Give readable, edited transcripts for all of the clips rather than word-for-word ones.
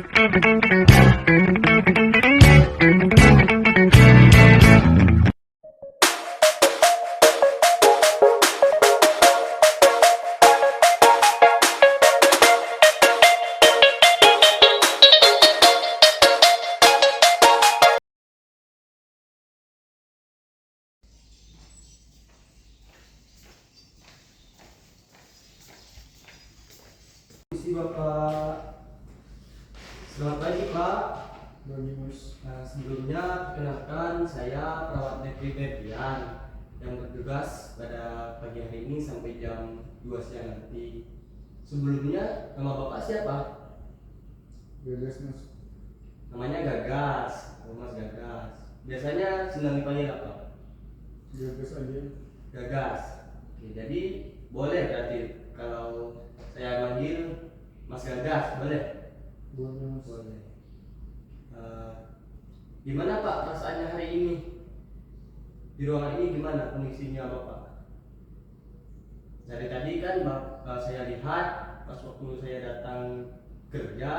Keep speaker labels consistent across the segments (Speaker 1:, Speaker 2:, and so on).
Speaker 1: Isi Bapak. Selamat pagi Pak.
Speaker 2: Bagi Mas.
Speaker 1: Sebelumnya perkenalkan saya perawat Negeri Ferdian yang bertugas pada pagi hari ini sampai jam 2 siang nanti. Sebelumnya nama Bapak siapa?
Speaker 2: Gagas Mas.
Speaker 1: Namanya Gagas. Mas Gagas. Biasanya senang dipanggil apa?
Speaker 2: Gagas aja.
Speaker 1: Gagas. Oke, jadi boleh berarti kalau saya manggil Mas Gagas, boleh?
Speaker 2: Boleh Mas.
Speaker 1: Boleh. Gimana Pak perasaannya hari ini? Di ruangan ini gimana kondisinya Bapak? Dari tadi kan saya lihat pas waktu saya datang kerja,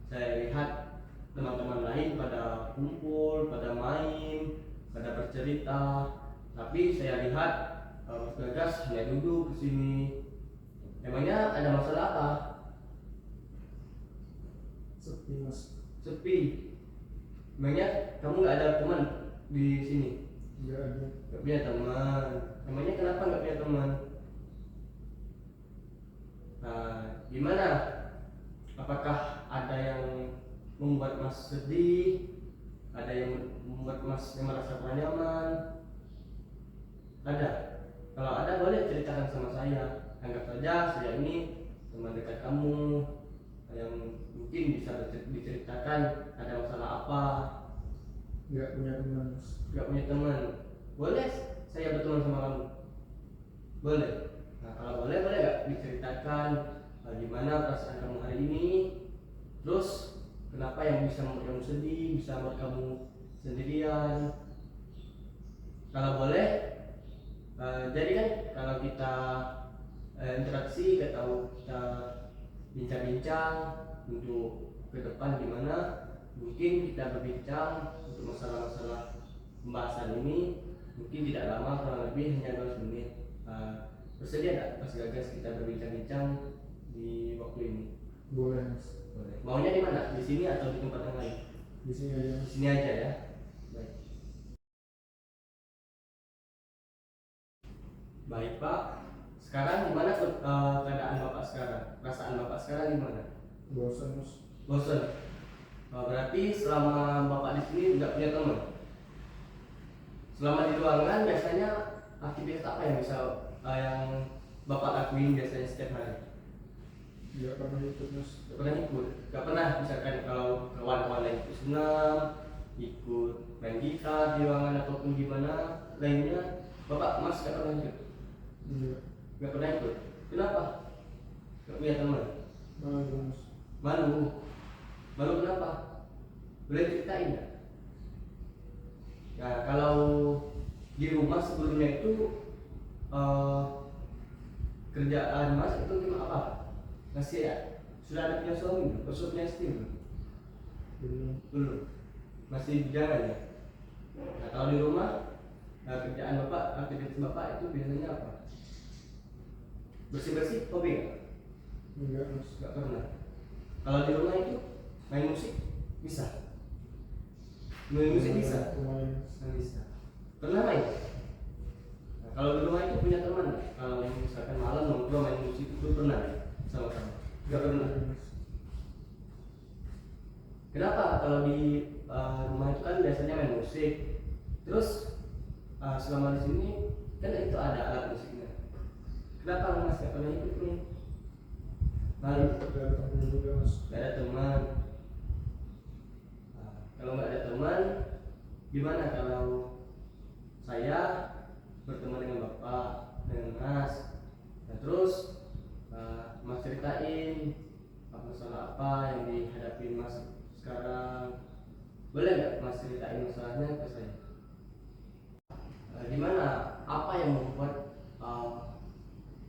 Speaker 1: saya lihat teman-teman lain pada kumpul, pada main, pada bercerita. Tapi saya lihat Mas Gagas hanya duduk di sini. Emangnya ada masalah apa?
Speaker 2: Sepi Mas.
Speaker 1: Sepi. Emangnya kamu nggak ada teman di sini?
Speaker 2: Enggak ada.
Speaker 1: Nggak punya teman. Emangnya kenapa nggak punya teman? Gimana? Apakah ada yang membuat Mas sedih? Ada yang membuat Mas merasa kurang nyaman? Ada. Kalau ada boleh ceritakan sama saya. Anggap saja saya ini teman dekat kamu yang mungkin bisa diceritakan ada masalah apa.
Speaker 2: Enggak punya teman Mas.
Speaker 1: Gak punya teman, boleh saya berteman sama kamu? Boleh. Nah kalau boleh gak diceritakan gimana perasaan kamu hari ini, terus kenapa yang bisa membuat kamu sedih, bisa membuat kamu sendirian. Kalau boleh, jadi kan kalau kita interaksi, kita bincang-bincang untuk ke depan gimana, mungkin kita berbincang untuk masalah-masalah pembahasan ini mungkin tidak lama, kurang lebih hanya 2 menit. Bersedia tidak Mas Gagas kita berbincang-bincang di waktu ini?
Speaker 2: Boleh Mas.
Speaker 1: Boleh. Maunya di mana? Di sini atau di tempat yang lain?
Speaker 2: Di sini aja
Speaker 1: Di
Speaker 2: Mas.
Speaker 1: sini aja ya. Baik. Baik Pak. Sekarang gimana keadaan Bapak sekarang? Perasaan Bapak sekarang gimana?
Speaker 2: Bosan Mas.
Speaker 1: Bosan. Berarti selama Bapak di sini tidak punya teman. Selama di ruangan biasanya aktivitas apa yang bisa yang Bapak lakuin biasanya setiap hari?
Speaker 2: Enggak pernah ikut Mas.
Speaker 1: Gak pernah ikut. Gak pernah misalkan kalau kawan-kawan lain ikut senam, ikut main gitar di ruangan ataupun gimana lainnya, Bapak Mas gak pernah ikut?
Speaker 2: Enggak.
Speaker 1: Gak pernah ikut. Kenapa? Gak punya teman.
Speaker 2: Malu Mas.
Speaker 1: Malu. Malu kenapa? Boleh ceritain nggak? Nah kalau di rumah sebelumnya itu kerjaan Mas itu gimana apa? Masih ya? Sudah ada punya suami belum? Sudah punya istri belum? Belum. Masih bujangan ya? Nah kalau di rumah kerjaan Bapak, aktivitas Bapak itu biasanya apa? Bersih-bersih hobi nggak?
Speaker 2: Enggak Mas.
Speaker 1: Nggak pernah. Kalau di rumah itu main musik bisa? Main musik bisa?
Speaker 2: Main Mas.
Speaker 1: Nggak bisa. Pernah main? Nah, kalau di rumah itu punya teman nggak? Kalau misalkan malam nongkrong main musik itu pernah ya? Sama-sama? Nggak pernah.
Speaker 2: Mas.
Speaker 1: Kenapa? Kalau di rumah itu kan biasanya main musik. Terus selama di sini kan itu ada alat musiknya. Kenapa Mas nggak pernah ikut nih? Malu?
Speaker 2: Enggak ada teman juga Mas.
Speaker 1: Nggak ada teman. Kalau nggak ada teman, gimana kalau saya berteman dengan Bapak, dengan Mas, nah terus Mas ceritain masalah apa yang dihadapi Mas sekarang, boleh nggak Mas ceritain masalahnya ke saya? Gimana? Apa yang membuat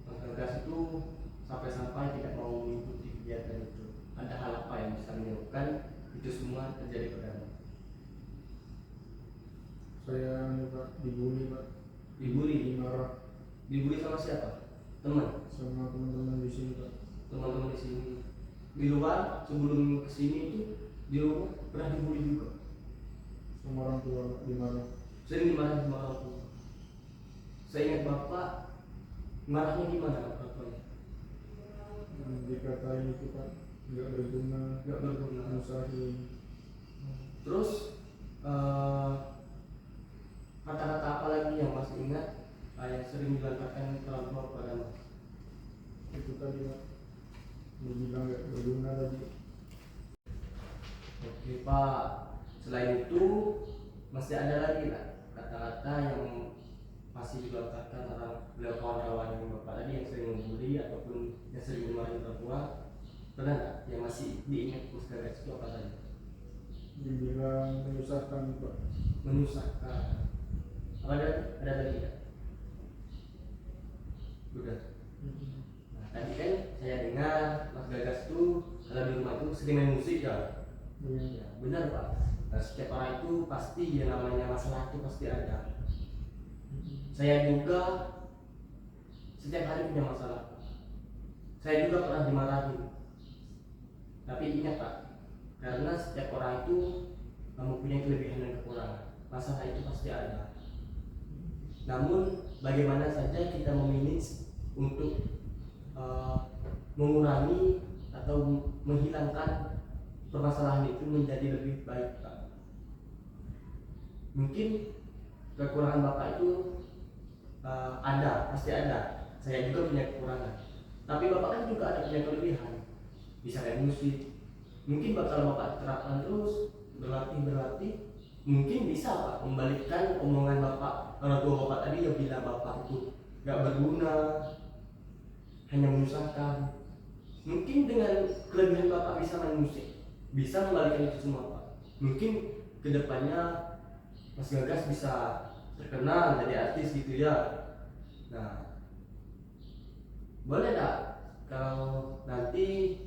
Speaker 1: Mas Gagas itu sampai-sampai tidak mau mengikuti kegiatan itu? Ada hal apa yang bisa menyebabkan menyebabkan itu semua terjadi padamu?
Speaker 2: Saya Pak dibully Pak.
Speaker 1: Dibully?
Speaker 2: Dimarah
Speaker 1: Dibully sama siapa? Teman?
Speaker 2: sama teman-teman di sini Pak.
Speaker 1: Teman-teman di sini. Di luar sebelum kesini itu di rumah pernah dibully juga.
Speaker 2: Sama orang tua Pak, dimarah.
Speaker 1: Sering dimarahin sama orang tua. Saya ingat bapak marahnya gimana orang tuanya?
Speaker 2: Dikatain itu Pak, nggak berguna,
Speaker 1: Nggak berguna.
Speaker 2: nyusahin.
Speaker 1: Terus kata-kata apa lagi yang masih ingat yang sering dilontarkan orang tua kepada Mas?
Speaker 2: Itu tadi Pak, dibilang nggak berguna tadi.
Speaker 1: Oke Pak, selain itu masih ada lagi lah kata-kata yang masih dilontarkan oleh kawan-kawan yang Bapak tadi yang sering membuli ataupun yang sering dimarahin orang tua, pernah nggak yang masih diingat Mas Gagas itu apa tadi?
Speaker 2: Dibilang menyusahkan Pak.
Speaker 1: Menyusahkan. Apa ada lagi ya? Udah. Nah, tadi kan saya dengar Mas Gagas tuh kalau di rumah itu sering main musik ya.
Speaker 2: Iya.
Speaker 1: Ya, benar Pak. Nah, setiap orang itu pasti yang namanya masalah itu pasti ada. Saya juga setiap hari punya masalah. Saya juga pernah dimarahin. Tapi ingat Pak, karena setiap orang itu mempunyai kelebihan dan kekurangan. Masalah itu pasti ada. Namun bagaimana saja kita memilih untuk mengurangi atau menghilangkan permasalahan itu menjadi lebih baik Pak. Mungkin kekurangan Bapak itu ada, pasti ada. Saya juga punya kekurangan. Tapi Bapak kan juga ada punya kelebihan. Bisa main musik. Mungkin kalau Bapak terapkan terus, berlatih, mungkin bisa Pak membalikkan omongan Bapak, orang tua Bapak tadi yang bilang Bapak itu gak berguna, hanya menyusahkan. Mungkin dengan kelebihan Bapak bisa main musik, bisa membalikkan itu semua Pak. Mungkin kedepannya Mas Gagas bisa terkenal jadi artis gitu ya. Nah, boleh gak kalau nanti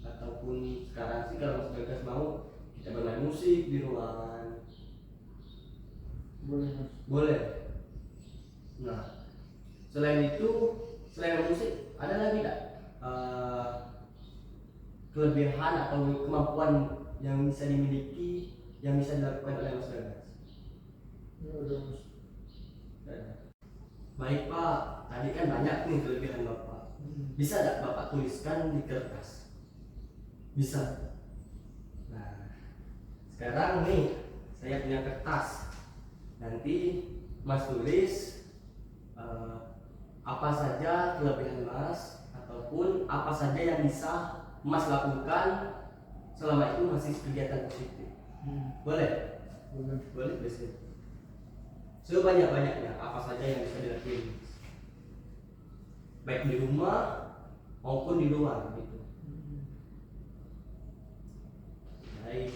Speaker 1: ataupun sekarang sih kalau Mas Gagas mau kita bermain musik di ruangan?
Speaker 2: Boleh Mas.
Speaker 1: Boleh. Nah, selain musik ada lagi gak kelebihan atau kemampuan yang bisa dimiliki, yang bisa dilakukan oleh Mas Gagas?
Speaker 2: Ya udah Mas.
Speaker 1: Baik Pak, tadi kan banyak nih kelebihan Bapak. Bisa gak Bapak tuliskan di kertas? Bisa. Nah, sekarang nih saya punya kertas. Nanti Mas tulis apa saja kelebihan Mas ataupun apa saja yang bisa Mas lakukan selama itu masih kegiatan positif. Boleh?
Speaker 2: Boleh.
Speaker 1: Boleh tuliskan. Sebanyak-banyaknya apa saja yang bisa dilakukan, baik di rumah maupun di luar gitu. Baik.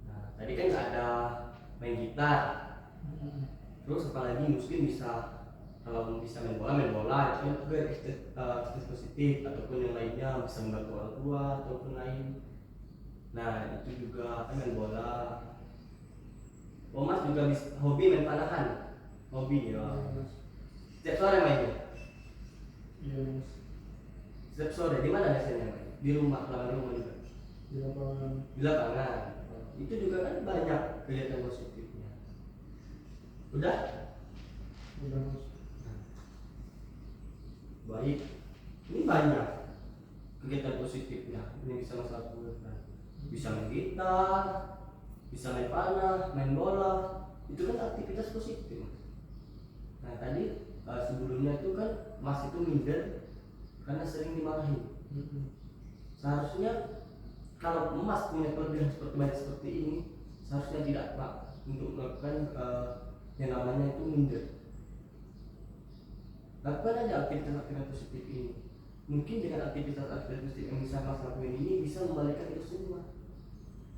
Speaker 1: Nah, tadi kan nggak ada main gitar. Terus apalagi mungkin bisa, kalau bisa main bola itu kan juga aktivitas positif, ataupun yang lainnya bisa membantu orang tua ataupun lain. Nah itu juga kan main bola. Oh Mas juga bisa hobi main panahan, hobi ya.
Speaker 2: Mas.
Speaker 1: Setiap sore mainnya.
Speaker 2: Iya Mas.
Speaker 1: Setiap sore di mana biasanya main? Di rumah, di rumah juga.
Speaker 2: Di lapangan.
Speaker 1: Di lapangan. Itu juga kan banyak kegiatan positifnya. Udah?
Speaker 2: Udah Mas.
Speaker 1: Baik. Ini banyak kegiatan positifnya. Ini bisa Mas lakukan. Bisa main gitar, bisa main panah, main bola. Itu kan aktivitas positif Mas. Nah tadi sebelumnya itu kan Mas itu minder karena sering dimarahin. Seharusnya kalau Mas punya kelebihan seperti ini, seharusnya tidak Pak untuk melakukan yang namanya itu minder. Lakukan aja aktivitas-aktivitas positif ini. Mungkin dengan aktivitas-aktivitas positif yang bisa Mas lakukan ini bisa membalikkan itu semua.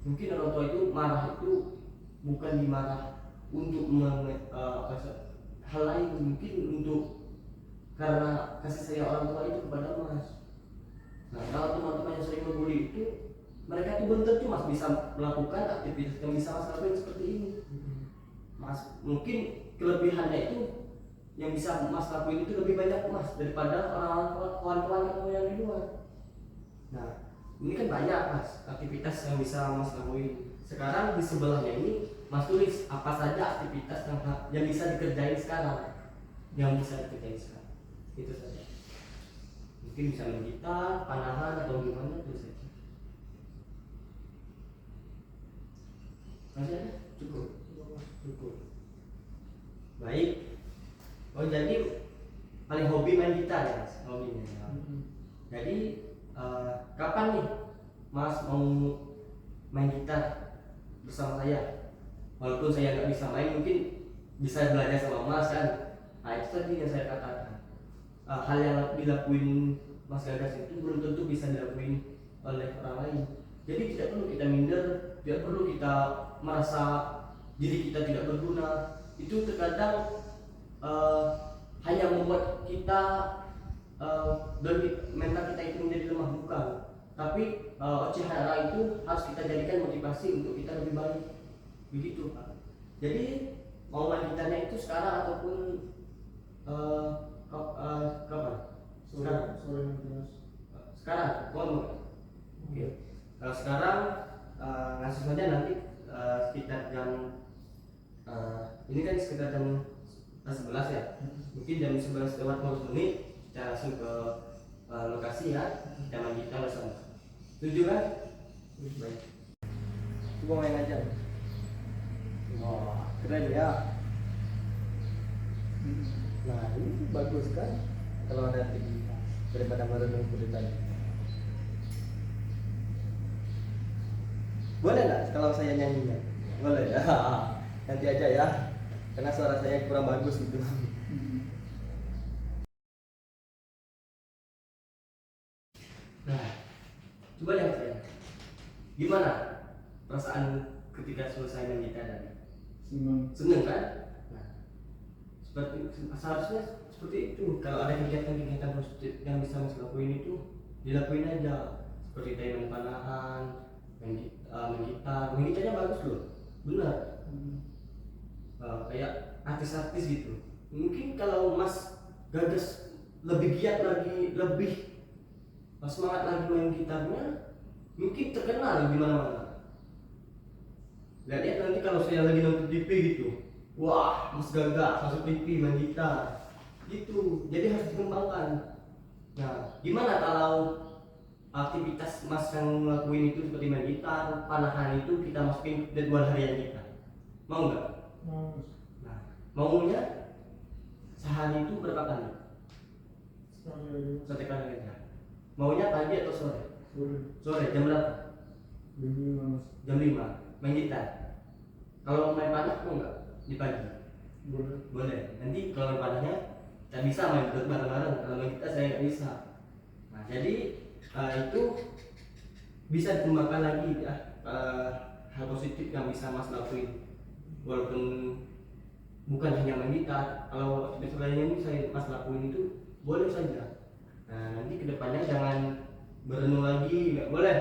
Speaker 1: Mungkin orang tua itu marah itu bukan dimarah untuk hal lain, mungkin untuk karena kasih sayang orang tua itu kepada Mas. Nah kalau teman-teman yang sering membuli itu mereka tuh belum tentu mas bisa melakukan aktivitas yang bisa mas lakukan seperti ini. Mas mungkin kelebihannya itu yang bisa mas lakuin itu lebih banyak mas daripada orang kawan-kawan kamu yang di luar. Nah ini kan banyak mas aktivitas yang bisa mas lakuin. Sekarang di sebelahnya ini mas tulis apa saja aktivitas yang bisa dikerjain sekarang, yang bisa dikerjain sekarang. Itu saja. Mungkin bisa main gitar, panahan atau gimana itu saja. Masih ada? Cukup. Baik. Oh jadi paling hobi main gitar ya mas, hobinya. Ya. Jadi kapan nih mas mau main gitar bersama saya? Walaupun saya nggak bisa main, mungkin bisa belajar sama mas kan. Nah itu tadi yang saya katakan. Hal yang dilakuin Mas Gagas itu belum tentu bisa dilakuin oleh orang lain. Jadi tidak perlu kita minder, tidak perlu kita merasa diri kita tidak berguna. Itu terkadang hanya membuat kita dan mental kita itu menjadi lemah, bukan. Tapi ocehan itu harus kita jadikan motivasi untuk kita lebih baik. Begitu Pak. Jadi mau main gitarnya itu sekarang ataupun kapan? Sekarang. Sekarang. Oke. Kalau sekarang langsung saja nanti sekitar jam ini kan sekitar jam 11 ya. Mungkin jam 11 lewat 15 menit kita langsung ke lokasi ya. Kita main gitar bersama. Setuju kan? Baik. Coba main aja. Wah, keren ya. Nah ini bagus kan kalau ada aktivitas daripada merenung seperti tadi. Boleh nggak kalau saya nyanyinya? Boleh ya. Nanti aja ya, karena suara saya kurang bagus gitu. Nah, coba lihat saya. Gimana perasaan ketika selesai main gitar tadi? Seneng kan? Seharusnya seperti itu. Kalau ada kegiatan-kegiatan positif yang bisa mas lakuin itu dilakuin aja, seperti tadi main panahan, main gitarnya bagus loh, benar. Kayak artis-artis gitu. Mungkin kalau mas Gagas lebih giat lagi, lebih semangat lagi main gitarnya, mungkin terkenal di mana-mana. Lihat nanti kalau saya lagi nonton TV gitu, wah, Mas Gagas masuk TV main gitar gitu, jadi harus dikembangkan. Nah, gimana kalau aktivitas Mas yang ngelakuin itu seperti main gitar, panahan itu kita masukin jadwal harian kita? Mau nggak?
Speaker 2: Mau.
Speaker 1: Nah, maunya sehari itu berapa kali? Satu kali aja. Maunya pagi atau sore? Sore, jam berapa? Jam 5, main gitar. Kalau main panah mau nggak? Di pagi? Boleh. Nanti kalau panahnya kita bisa main bareng-bareng. Kalau main gitar saya nggak bisa. Nah jadi itu bisa dikembangkan lagi ya, hal positif yang bisa mas lakuin. Walaupun bukan hanya main gitar, kalau aktivitas lainnya ini saya mas lakuin itu boleh saja. Nah nanti kedepannya jangan berenung lagi, nggak boleh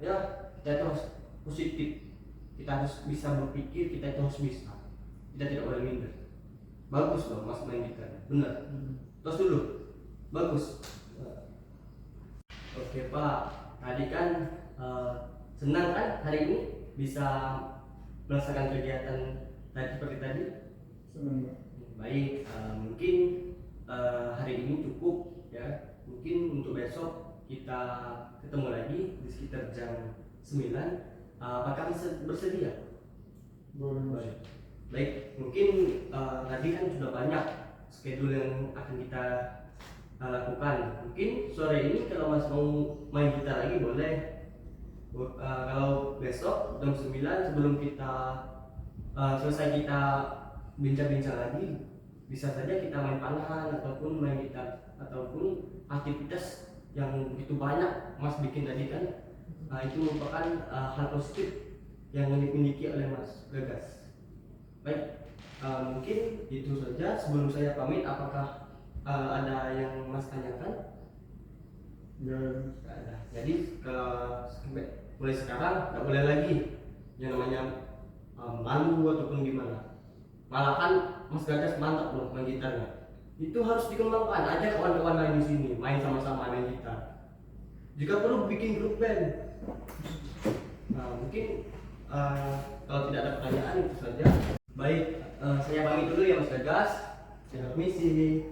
Speaker 1: ya. Kita harus positif, kita harus bisa berpikir, kita harus bisa. Kita tidak boleh minder. Bagus loh mas main gitar, benar. Tos dulu, bagus. Oke Pak, tadi kan senang kan hari ini bisa melaksanakan kegiatan tadi seperti tadi?
Speaker 2: Senang Pak.
Speaker 1: Baik, mungkin hari ini cukup ya. Mungkin untuk besok kita ketemu lagi di sekitar jam 9. Apakah bisa bersedia?
Speaker 2: Boleh.
Speaker 1: Baik, mungkin tadi kan sudah banyak schedule yang akan kita lakukan. Mungkin sore ini kalau mas mau main gitar lagi boleh. Kalau besok jam 9 sebelum kita selesai kita bincang-bincang lagi, bisa saja kita main panahan ataupun main gitar ataupun aktivitas yang begitu banyak mas bikin tadi kan. Itu merupakan hal positif yang dimiliki oleh Mas Gagas. Baik, mungkin itu saja. Sebelum saya pamit, apakah ada yang Mas tanyakan?
Speaker 2: Ya.
Speaker 1: Tidak ada. Jadi sampai mulai sekarang nggak boleh lagi yang namanya malu ataupun gimana. Malahan Mas Gagas mantap loh main gitarnya. Itu harus dikembangkan, ajak kawan-kawan lain di sini main sama-sama main gitar. Jika perlu bikin grup band. Nah, mungkin kalau tidak ada pertanyaan itu saja. Baik, saya pamit dulu ya Mas Gagas. Saya permisi.